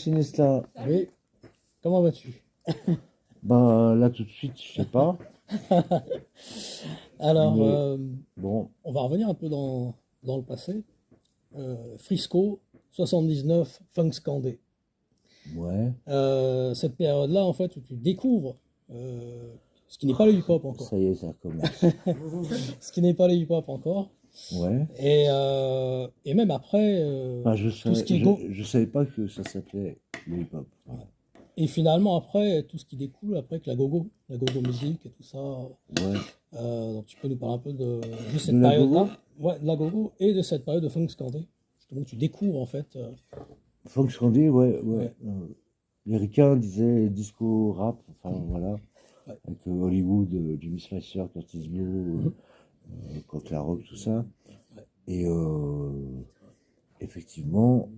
Sinesla, Oui, comment vas-tu? bah là tout de suite, je sais pas, Alors, mais bon, on va revenir un peu dans le passé. Frisco, 79, Funk Scandé. ouais, Cette période-là, en fait, où tu découvres ce qui n'est pas le hip-hop encore. ça y est, ça commence. Ce qui n'est pas le hip-hop encore. Ouais, Et même après, enfin, tout ce qui est go. je savais pas que ça s'appelait le hip-hop. Ouais. Et finalement, après, tout ce qui découle, après, avec la gogo musique et tout ça. Ouais, Donc, tu peux nous parler un peu de de cette la gogo, période-là, ouais, de la gogo, et de cette période de funk scandé. Justement, tu découvres, en fait. Funk Scandé, ouais, ouais. Ouais, Les ricains disaient disco rap, enfin voilà, ouais. avec Hollywood, Jimmy Slicer, Curtis Blow, Mhm. Coq La Rock, tout ça. Ouais. Et effectivement,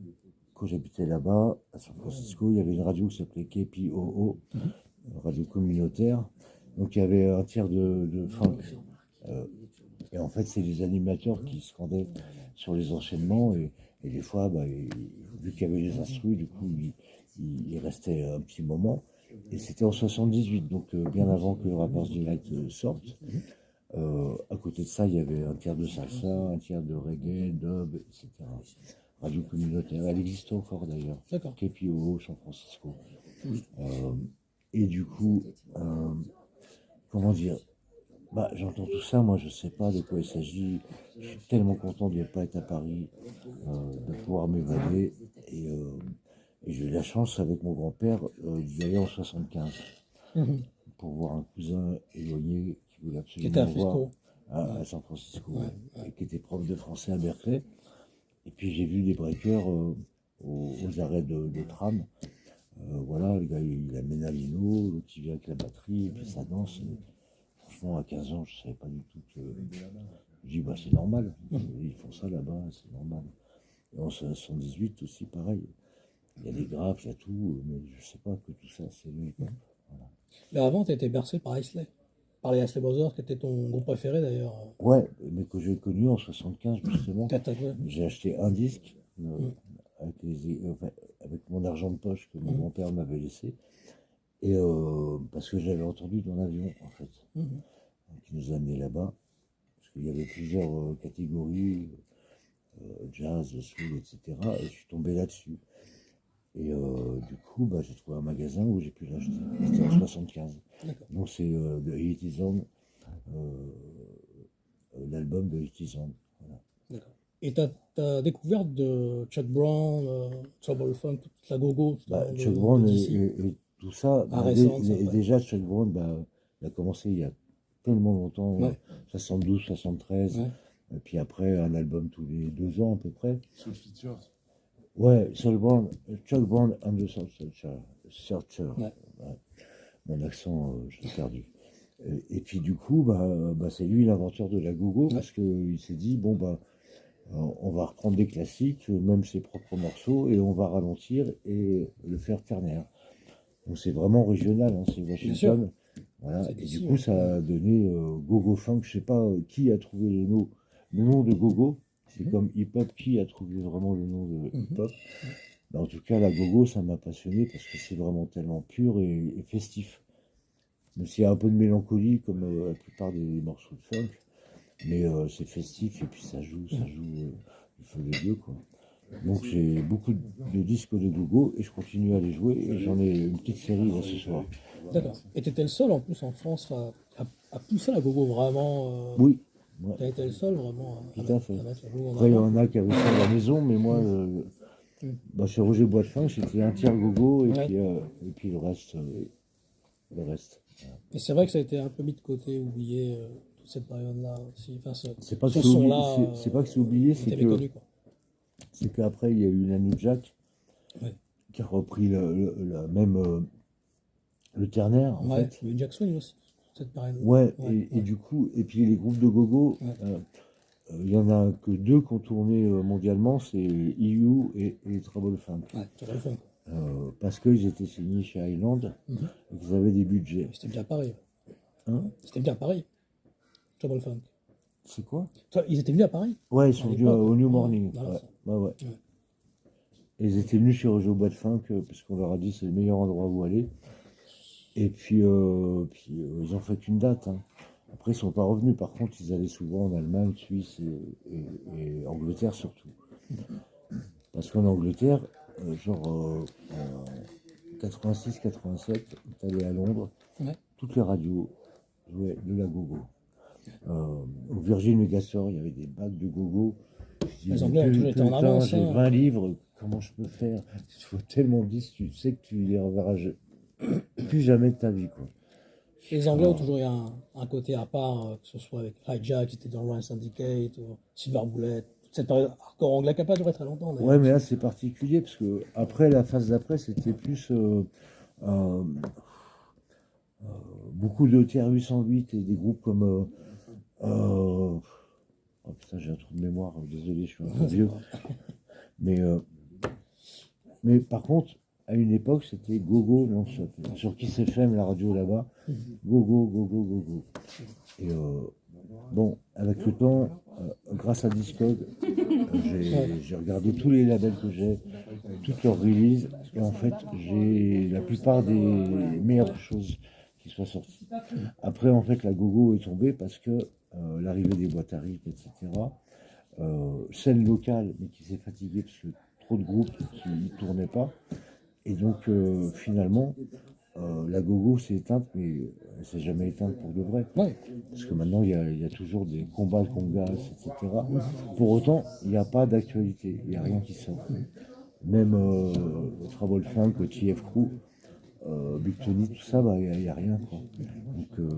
quand j'habitais là-bas, à San Francisco, il y avait une radio qui s'appelait KPOO, Mhm. radio communautaire. Donc il y avait un tiers de funk. Euh, et en fait, c'est les animateurs qui scandaient sur les enchaînements. Et des fois, bah, vu qu'il y avait les instrus, du coup, il restait un petit moment. Et c'était en 78, donc bien avant que Rappers Delight sorte. À côté de ça, il y avait un tiers de salsa, un tiers de reggae, dub, etc. Radio communautaire. Elle existe encore d'ailleurs. D'accord. KPOO San Francisco. Mhm. Euh, et du coup, comment dire, bah, j'entends tout ça, moi je sais pas de quoi il s'agit. Je suis tellement content de ne pas être à Paris, de pouvoir m'évader. Et j'ai eu la chance avec mon grand-père d'y aller en 75 Mhm. pour voir un cousin éloigné qui voulait Qui était à absolument voir Frisco. à Ouais, San Francisco, ouais, ouais, et ouais. qui était prof de français à Berkeley. Et puis j'ai vu des breakers aux arrêts de tram. Voilà, le gars il amène à Lino, l'autre il vient avec la batterie, et puis ça danse. Et franchement, à 15 ans, je savais pas du tout que. Je dis, bah c'est normal, Mhm. ils font ça là-bas, c'est normal. Et en 78 aussi, pareil. Il y a des grappes, il y a tout, mais je sais pas que tout ça, c'est le hip-hop. Mhm. Voilà. Mais avant, tu étais bercé par Isley. Par les Isley Brothers, qui était ton groupe préféré d'ailleurs. Ouais, mais que j'ai connu en 75, justement. Ouais. J'ai acheté un disque Mhm. avec, enfin, avec mon argent de poche que mon Mhm. grand-père m'avait laissé. Et parce que j'avais entendu dans l'avion, en fait, Mhm. qui nous a amenés là-bas. Parce qu'il y avait plusieurs catégories, jazz, soul, etc. Et je suis tombé là-dessus. Et du coup, bah, j'ai trouvé un magasin où j'ai pu l'acheter. C'était en 75. D'accord. Donc c'est The Hit Is On, l'album de Hit Is On. Voilà. D'accord. Et ta découverte de Chuck Brown, Trouble Funk, toute la gogo Bah, justement Chuck de Brown DC, et tout ça, pas bah, récente, ça, ouais. déjà Chuck Brown, bah, il a commencé il y a tellement longtemps, Ouais, 72, 73, ouais, et puis après un album tous les 2 ans à peu près. Soul Features. Ouais, Chuck Brown and the Soul Searcher. ouais. Ouais, mon accent, je l'ai perdu. Et puis du coup, bah, c'est lui l'inventeur de la gogo Ouais. parce qu'il s'est dit, bon, bah, on va reprendre des classiques, même ses propres morceaux, et on va ralentir et le faire ternaire. Donc c'est vraiment régional, hein, c'est Bien sûr, Washington. Voilà. c'est Et du DC, coup, ouais. ça a donné Gogo Funk. Je sais pas qui a trouvé le nom de Gogo. C'est Mhm. comme hip-hop, qui a trouvé vraiment le nom de Mhm. hip-hop. Mais en tout cas, la Gogo, ça m'a passionné parce que c'est vraiment tellement pur et festif. Même s'il y a un peu de mélancolie, comme la plupart des morceaux de funk. Mais c'est festif et puis ça joue le feu de Dieu, quoi. Donc j'ai beaucoup de disques de Gogo et je continue à les jouer et j'en ai une petite série là ce soir. D'accord. Et tu étais le seul en plus en France à pousser la gogo vraiment. Oui, ouais, Tu as été le seul vraiment tout à fait. à mettre la gogo en Après il y avant. en a qui avaient ça à la maison, mais moi, Mhm. Mhm. bah, chez Roger Boisfin, c'était un tiers Gogo Ouais. et puis le reste. Le reste. Voilà. Et c'est vrai que ça a été un peu mis de côté, oublié toute cette période-là aussi. Enfin, C'est pas que ce c'est oublié, son-là c'est pas que c'est oublié, était méconnu, quoi. c'est qu'après il y a eu Nanu Jack Ouais. qui a repris la même le ternaire en Ouais. fait. Il y a eu Jack Swing aussi, cette période-là. Ouais, Ouais, et ouais, du coup, et puis les groupes de gogo, ouais. il y en a que deux qui ont tourné mondialement, c'est EU et Trouble Funk. Ouais, tu le funk. Parce qu'ils étaient signés chez Island Mhm. et qu'ils avaient des budgets. C'était bien Paris. Hein? C'était bien Paris, Trouble Funk. C'est quoi? Toi, ils étaient venus à Paris Ouais, ils à sont venus l'époque. au New Ouais, Morning. voilà Ouais, ça. ouais, ouais. Ouais. ils étaient venus chirurgie au bois de Funk, parce qu'on leur a dit c'est le meilleur endroit où aller. Et puis, ils ont fait qu'une date, hein. Après, ils sont pas revenus. Par contre, ils allaient souvent en Allemagne, Suisse et Angleterre surtout. Parce qu'en Angleterre, en 86-87, tu allais à Londres, Ouais. toutes les radios jouaient de la gogo. Au Virgin Megastore, il y avait des bacs de gogo. Je Les dis, Anglais ont toujours été en putain, avance, j'ai hein. 20 livres, comment je peux faire? Il faut tellement de disques, tu sais que tu les reverras plus jamais de ta vie, quoi. Les Anglais ont toujours eu un côté à part, que ce soit avec Hijack, qui était dans Ryan Syndicate, ou Silver Bullet, toute cette période hardcore anglais qui n'a pas duré très longtemps. D'ailleurs. Ouais, mais là, c'est particulier, parce que après, la phase d'après, c'était plus euh, beaucoup de TR-808 et des groupes comme... oh putain, j'ai un trou de mémoire, désolé, je suis un peu vieux. Mais par contre, à une époque, c'était Gogo non-stop. Sur Kiss FM, la radio là-bas, Gogo, Gogo, Gogo. Et bon, avec le temps, grâce à Discog, j'ai regardé tous les labels que j'ai, toutes leurs releases, et en fait, j'ai la plupart des meilleures choses qui soient sorties. Après, en fait, la Gogo est tombée parce que l'arrivée des boîtes à rythme, etc., scène locale, mais qui s'est fatiguée parce que trop de groupes qui ne tournaient pas. Et donc, finalement, la gogo s'est éteinte, mais elle s'est jamais éteinte pour de vrai. Ouais. Parce que maintenant, il y a toujours des combats de congas, etc. Pour autant, il n'y a pas d'actualité, il n'y a rien qui sort. Même Trouble Funk, TF Crew, Big Tony, tout ça, bah, il n'y a rien, quoi. Donc,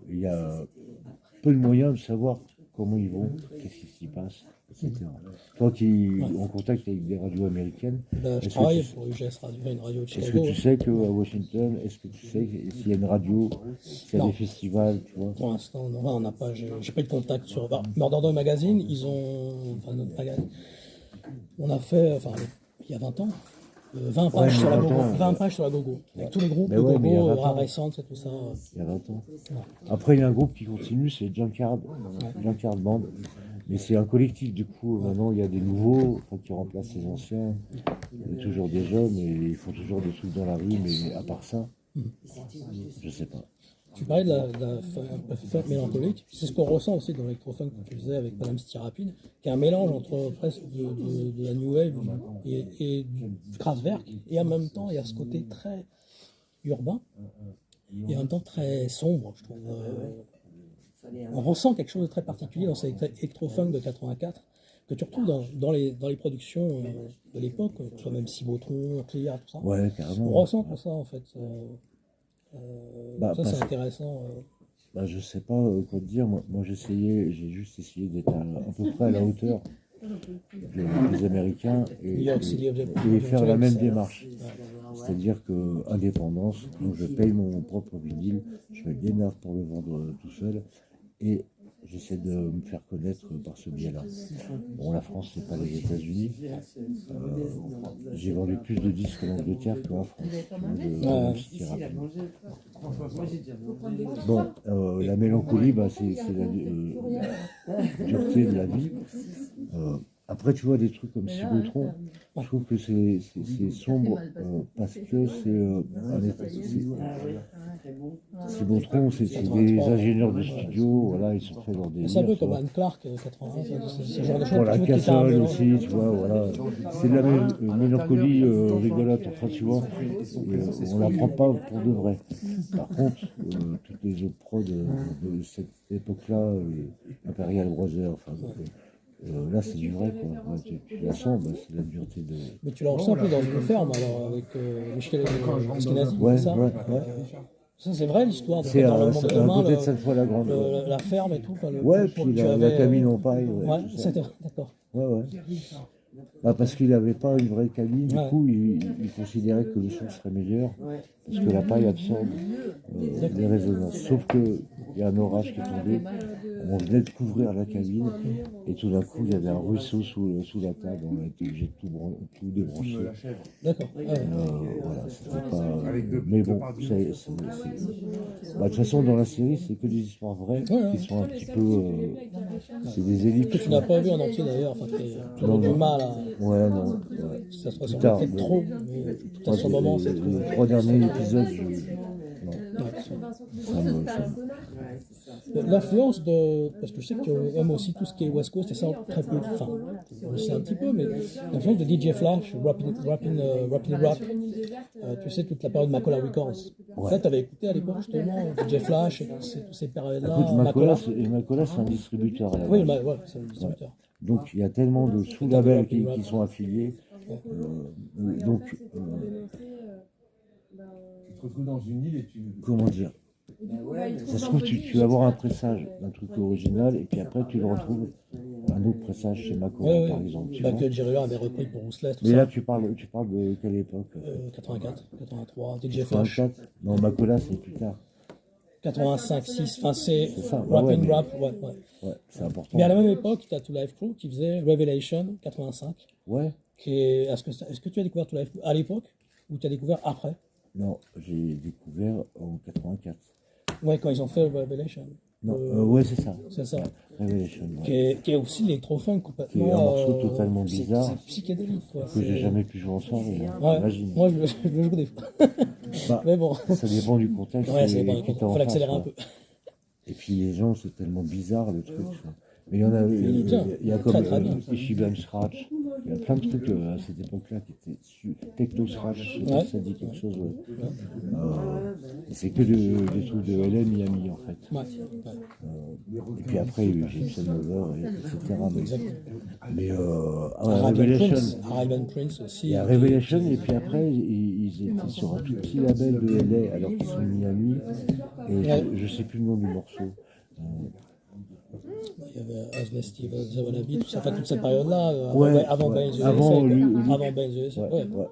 il y a peu de moyens de savoir comment ils vont, qu'est-ce qui s'y passe, etc. Toi qui es en contact avec des radios américaines, Je est-ce travaille que tu- pour UGS Radio, une radio de est-ce que Chicago. tu sais qu'à Washington, est-ce que tu sais s'il y a une radio, s'il y a Non. des festivals, tu vois? Pour l'instant, non, on n'a pas, j'ai pas eu de contact sur. Bah, Murder Dog Magazine, ils ont. Enfin, notre magazine. On a fait, enfin, il y a 20 ans, 20 pages Ouais, mais sur la 20 gogo. ans, 20 pages sur la gogo. Avec tous les groupes Mais de ouais, mais il y a gogo, 20 ans. Rare Essence et tout ça. Il y a 20 ans. Non. Après, il y a un groupe qui continue, c'est Junkard Band. Mais c'est un collectif, du coup, maintenant il y a des nouveaux qui remplacent les anciens. Il y a toujours des jeunes et ils font toujours des trucs dans la rue, mais à part ça, je sais pas. Tu parlais de la funk mélancolique, c'est ce qu'on ressent aussi dans l'électrofunk que tu faisais avec Madame City Rapide, qui est un mélange entre presque de la New Wave et du Kraftwerk, et en même temps il y a ce côté très urbain, et en même temps très sombre, je trouve. On ressent quelque chose de très particulier dans cet électrofunk de 84 que tu retrouves dans les productions de l'époque, que ce soit même Cibotron, Clear, tout ça. Ouais, On carrément. ressent tout ça en fait. Bah, Ça c'est parce- intéressant. Bah, je sais pas quoi te dire. Moi j'ai juste essayé d'être à peu près à la hauteur des Américains New York City et faire la même Objects, démarche. C'est-à-dire que indépendance, donc je paye mon propre vinyle, je me démerde pour le vendre tout seul et j'essaie de me faire connaître par ce biais-là. Bon, la France, c'est pas les États-Unis. J'ai vendu plus de disques en Angleterre qu'en France. De City Rapide. Bon, la mélancolie, bah, c'est la dureté de la vie. Après, tu vois, des trucs comme Cibotron, je trouve que c'est sombre parce que Cibotron, c'est des ingénieurs de studio, voilà, ils sont faits dans des. C'est un peu comme Anne Clark, 81, ce genre de choses. Voilà, Tu veux que t'aies un Cassol mélange. aussi, tu vois, voilà. C'est de la mélancolie rigolote, enfin, tu vois. On la prend pas pour de vrai. Par contre, toutes les autres prods de cette époque-là, Imperial Brothers, enfin, là, c'est du vrai, quoi. Ouais, tu la sens, bah, c'est la dureté de. Mais tu la ressens un peu dans une ferme, alors, avec Michel Eskenazi, Ouais, c'est ça ouais, ouais. Ça, c'est vrai l'histoire de C'est dans le un monde de côté demain, de cette fois la grande. la ferme et tout. Enfin, Ouais, tu puis la avais, cabine en paille. Ouais, tout ça. c'était d'accord. Ouais, ouais. Bah, parce qu'il n'avait pas une vraie cabine, du Ouais. coup, il considérait que le son serait meilleur, parce que la paille absorbe les résonances. Sauf qu'il y a un orage qui est tombé, on venait de couvrir la cabine, et tout d'un coup, il y avait un ruisseau sous la table, on a été obligé de tout débrancher. D'accord. Voilà, c'était pas. Mais bon, bah, de toute façon, dans la série, c'est que des histoires vraies qui sont un petit peu. C'est des Que ellipses. tu n'as pas vu en entier d'ailleurs, enfin, tu Non, as du non. mal Ouais, non. Ouais. Ça se Plus ressemble tard, peut-être trop, mais peut-être sur le moment, c'est trop. les 3 derniers épisodes, non, Ouais. ça me- L'influence de. Parce que je sais que tu aimes aussi tout ce qui est West Coast, et ça, très peu. Enfin, je sais un petit peu, mais l'influence de DJ Flash, Rappin' Rap, tu sais, toute la période Macola Records. Ouais. Ça, tu avais écouté à l'époque, justement, DJ Flash, et toutes ces périodes-là. Écoute, Macola, c'est un distributeur à la Oui, base. ouais, c'est le distributeur. Donc il y a tellement de sous-labels qui sont affiliés. Donc, Tu te retrouves dans une île et tu. comment dire? Ça se trouve, tu vas avoir un pressage d'un truc original et puis après tu le retrouves un autre pressage chez Macola, Ouais, par ouais. exemple. Tu Bah, vois. que Jerry Lawler avait repris pour Ruthless, tout Mais ça. là, tu parles de quelle époque? 84, 83, DJ Flash. 84? Non, Macola, c'est plus tard. 85, 6, enfin c'est C'est ça, bah ouais, Rappin' mais- Rap, ouais. Ouais, c'est important. Mais à la même époque, tu as Two Live Crew qui faisait Revelation 85. Ouais, Est-ce que tu as découvert Two Live Crew à l'époque ou tu as découvert après? non, j'ai découvert en 84. Ouais, quand ils ont fait Revelation. Non, ouais, c'est ça. C'est ça. Ouais, Revelation, ouais. Qui est aussi l'électro-funk complètement. Qui est un morceau totalement bizarre. C'est psychédélique, quoi. Que j'ai jamais pu jouer en soirée, hein, Ouais, imagine. moi je le joue des fois. Bah, Mais bon. ça dépend du contexte. Ouais, et c'est bon, qui il t'en faut face, l'accélérer un quoi. peu. Et puis les gens, c'est tellement bizarre le truc. Ça. Mais il y en a, Il est bien. il y a Très, comme très bien. Ishiban Scratch. Il y a plein de trucs à cette époque-là qui étaient Techno Scratch, je sais pas Ouais. si ça dit quelque chose. Ouais. Et c'est que des trucs de LA Miami en fait. Ouais, ouais. Et puis après, il y a eu Gibson Lover, etc. Exactement. Mais Arabian Revelation. Prince, Arabian Prince aussi. Il y a Revelation, et puis après, ils étaient sur un tout petit label de LA alors qu'ils sont de Miami. Et Ouais. je sais plus le nom du morceau. Il y avait Asney Stevens, Zawanabi, tout ça, enfin toute cette période-là, Ouais, avant ouais. Ben's USA. Avant lui- Avant Ben's USA. Ouais, Ouais. ouais.